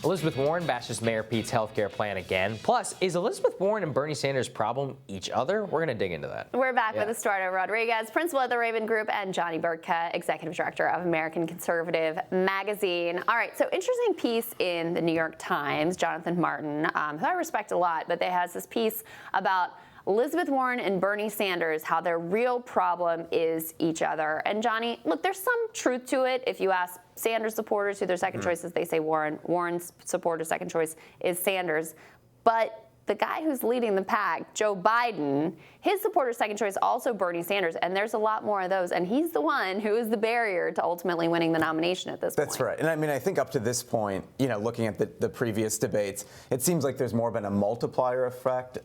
Elizabeth Warren bashes Mayor Pete's health care plan again. Plus, is Elizabeth Warren and Bernie Sanders' problem each other? We're going to dig into that. We're back with Estuardo Rodriguez, principal at the Raven Group, and Johnny Burtka, executive director of American Conservative Magazine. All right, so interesting piece in the New York Times. Jonathan Martin, who I respect a lot, but they has this piece about Elizabeth Warren and Bernie Sanders, how their real problem is each other. And Johnny, look, there's some truth to it. If you ask Sanders supporters who their second choice is, they say Warren. Warren's supporters' second choice is Sanders. But the guy who's leading the pack, Joe Biden, his supporters' second choice also Bernie Sanders, and there's a lot more of those, and he's the one who is the barrier to ultimately winning the nomination at this point. That's right. And I mean, I think up to this point, you know, looking at the previous debates, it seems like there's more been a multiplier effect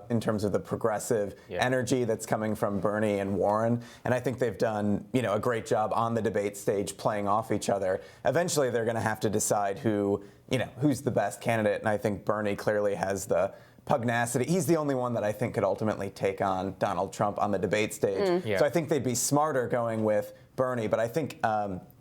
in terms of the progressive energy that's coming from Bernie and Warren. And I think they've done, you know, a great job on the debate stage playing off each other. Eventually, they're going to have to decide who, you know, who's the best candidate. And I think Bernie clearly has the pugnacity. He's the only one that I think could ultimately take on Donald Trump on the debate stage. So I think they'd be smarter going with Bernie. But I think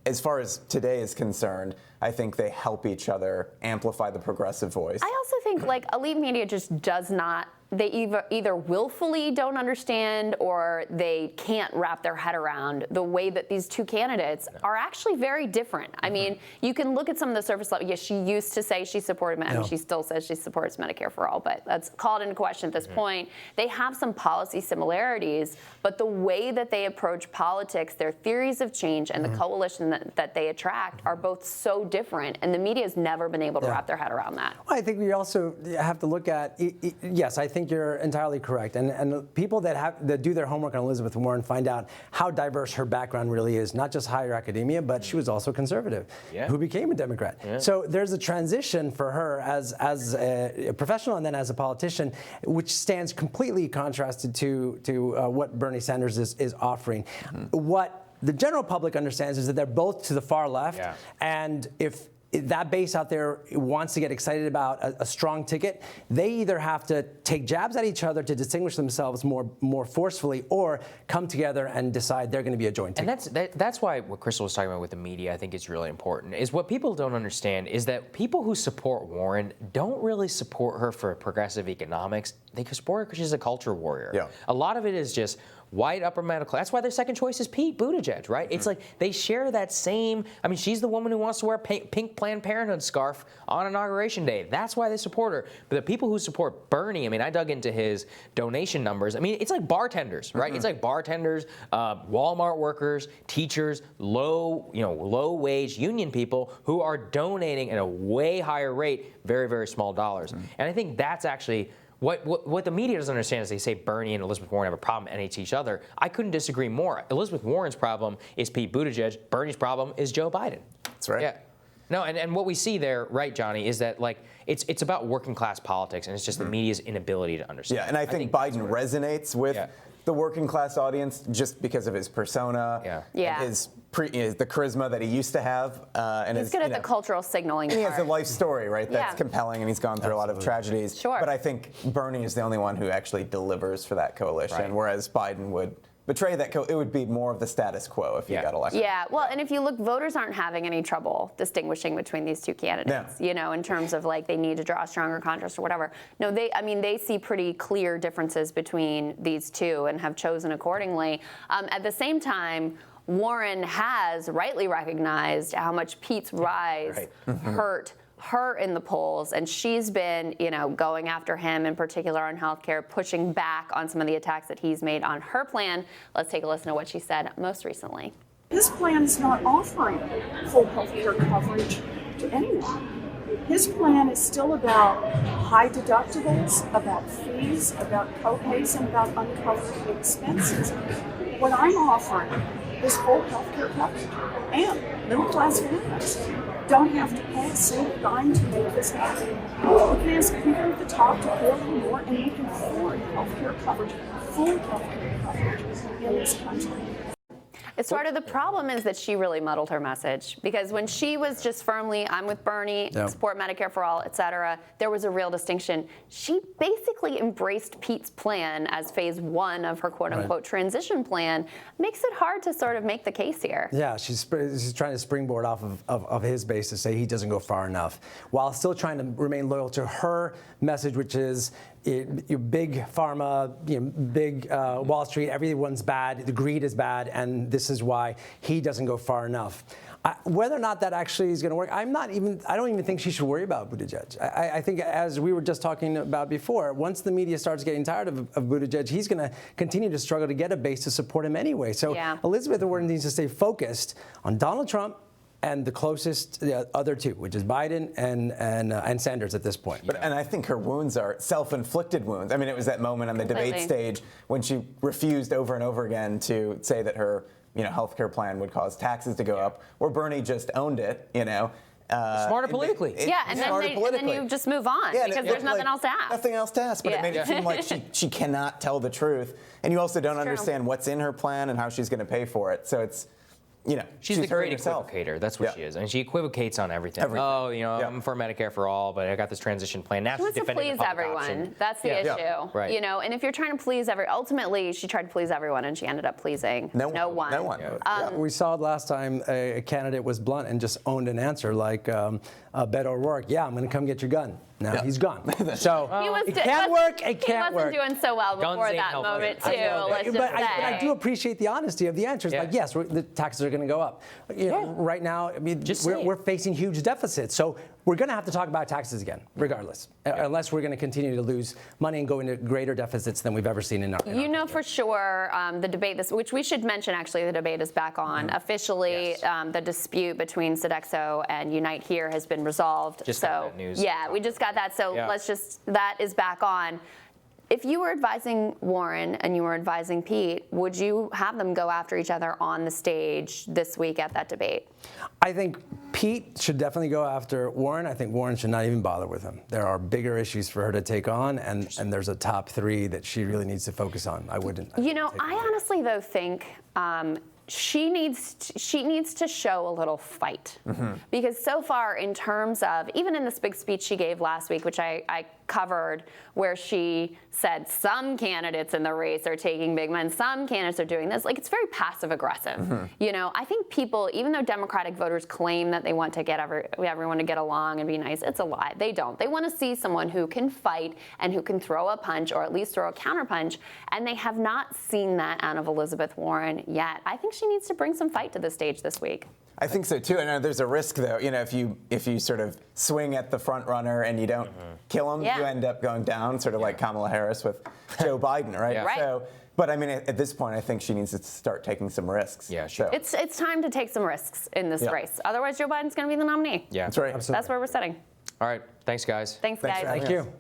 as far as today is concerned, I think they help each other amplify the progressive voice. I also think like elite media just does not, they either willfully don't understand or they can't wrap their head around the way that these two candidates are actually very different. I mean, you can look at some of the surface level. Yes, she used to say she supported, I mean, she still says she supports Medicare for all, but that's called into question at this point. They have some policy similarities, but the way that they approach politics, their theories of change, and the coalition that they attract are both so different, and the media has never been able to wrap their head around that. Well, I think we also have to look at, yes, I think you're entirely correct. And people that do their homework on Elizabeth Warren find out how diverse her background really is, not just higher academia, but she was also conservative, who became a Democrat. So there's a transition for her as a professional and then as a politician, which stands completely contrasted to what Bernie Sanders is offering. What the general public understands is that they're both to the far left, and if that base out there wants to get excited about a strong ticket, they either have to take jabs at each other to distinguish themselves more forcefully, or come together and decide they're going to be a joint ticket. And that's why what Crystal was talking about with the media, I think is really important, is what people don't understand is that people who support Warren don't really support her for progressive economics. They support her because she's a culture warrior. A lot of it is just white upper middle class. That's why their second choice is Pete Buttigieg, right? It's like they share that same, I mean, she's the woman who wants to wear a pink Planned Parenthood scarf on Inauguration Day. That's why they support her. But the people who support Bernie, I mean, I dug into his donation numbers. I mean, it's like bartenders, right? It's like bartenders, Walmart workers, teachers, low wage union people who are donating at a way higher rate, very, very small dollars. And I think that's actually what the media doesn't understand is they say Bernie and Elizabeth Warren have a problem and hate each other. I couldn't disagree more. Elizabeth Warren's problem is Pete Buttigieg. Bernie's problem is Joe Biden. That's right. Yeah. No, and what we see there, right, Johnny, is that like it's about working class politics, and it's just the media's inability to understand. Yeah, and I think Biden resonates with the working class audience just because of his persona, and the charisma that he used to have, and he's good at the cultural signaling. He has a life story, right? That's compelling, and he's gone through a lot of tragedies. But I think Bernie is the only one who actually delivers for that coalition, whereas Biden would betray that. It would be more of the status quo if he got elected. Yeah, well, and if you look, voters aren't having any trouble distinguishing between these two candidates, you know, in terms of like they need to draw a stronger contrast or whatever. No, they see pretty clear differences between these two and have chosen accordingly. At the same time, Warren has rightly recognized how much Pete's rise hurt her in the polls, and she's been, you know, going after him in particular on healthcare, pushing back on some of the attacks that he's made on her plan. Let's take a listen to what she said most recently. His plan is not offering full health care coverage to anyone. His plan is still about high deductibles, about fees, about co-pays, and about uncovered expenses. What I'm offering is full health care coverage, and middle-class families don't have to pay a single dime to make this happen. We can ask people at the top to pay a little more, and we can afford health care coverage, full health care coverage in this country. It's sort of the problem is that she really muddled her message, because when she was just firmly, I'm with Bernie, support Medicare for all, et cetera, there was a real distinction. She basically embraced Pete's plan as phase one of her quote unquote transition plan. Makes it hard to sort of make the case here. Yeah, she's trying to springboard off of his base to say he doesn't go far enough, while still trying to remain loyal to her message, which is big pharma, big Wall Street, everyone's bad, the greed is bad, and this is why he doesn't go far enough. Whether or not that actually is going to work, I don't even think she should worry about Buttigieg. I think, as we were just talking about before, once the media starts getting tired of Buttigieg, he's going to continue to struggle to get a base to support him anyway. So Elizabeth Warren needs to stay focused on Donald Trump and the closest other two, which is Biden and Sanders at this point. And I think her wounds are self-inflicted wounds. I mean, it was that moment on the debate stage when she refused over and over again to say that her healthcare plan would cause taxes to go up, where Bernie just owned it, Smarter politically. And then you just move on because there's nothing else to ask. Nothing else to ask, but it made it seem like she cannot tell the truth. And you also don't understand what's in her plan and how she's going to pay for it. So it's, she's the great equivocator. That's what she is. And she equivocates on everything. Oh, I'm for Medicare for all, but I got this transition plan. Now she wants to please everyone. Option. That's the issue. Right. And if you're trying to please ultimately she tried to please everyone and she ended up pleasing no one. No one. We saw it last time a candidate was blunt and just owned an answer like Beto O'Rourke. Yeah, I'm going to come get your gun. Now he's gone. So it can't work. It can't work. He wasn't doing so well before that moment too. Let's just say. I do appreciate the honesty of the answers. Like, yes, the taxes are going to go up. Right now, I mean, we're facing huge deficits. So we're going to have to talk about taxes again, regardless, unless we're going to continue to lose money and go into greater deficits than we've ever seen in our for sure, the debate, which we should mention, actually, the debate is back on. Officially, the dispute between Sodexo and Unite Here has been resolved. Just got that news. Yeah, we just got that. So that is back on. If you were advising Warren and you were advising Pete, would you have them go after each other on the stage this week at that debate? I think Pete should definitely go after Warren. I think Warren should not even bother with him. There are bigger issues for her to take on, and there's a top three that she really needs to focus on. I wouldn't. I honestly, though, think she needs to show a little fight. Because so far, in terms of, even in this big speech she gave last week, which I covered, where she said some candidates in the race are taking big money, some candidates are doing this, like, it's very passive aggressive. I think people, even though Democratic voters claim that they want to get everyone to get along and be nice, it's a lie. They don't. They want to see someone who can fight and who can throw a punch, or at least throw a counterpunch, and they have not seen that out of Elizabeth Warren yet. I think she needs to bring some fight to the stage this week. I think so too. And there's a risk, though. If you sort of swing at the front runner and you don't kill him, you end up going down, sort of like Kamala Harris with Joe Biden, right? Right. So, but I mean, at this point, I think she needs to start taking some risks. Yeah, sure. It's time to take some risks in this race. Otherwise, Joe Biden's going to be the nominee. Yeah, that's right. Absolutely. That's where we're sitting. All right. Thanks, guys. Thanks guys. Thank you.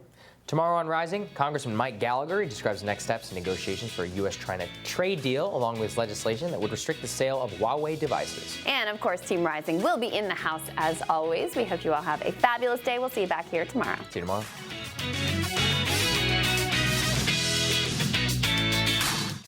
Tomorrow on Rising, Congressman Mike Gallagher describes next steps in negotiations for a U.S.-China trade deal, along with legislation that would restrict the sale of Huawei devices. And, of course, Team Rising will be in the house as always. We hope you all have a fabulous day. We'll see you back here tomorrow. See you tomorrow.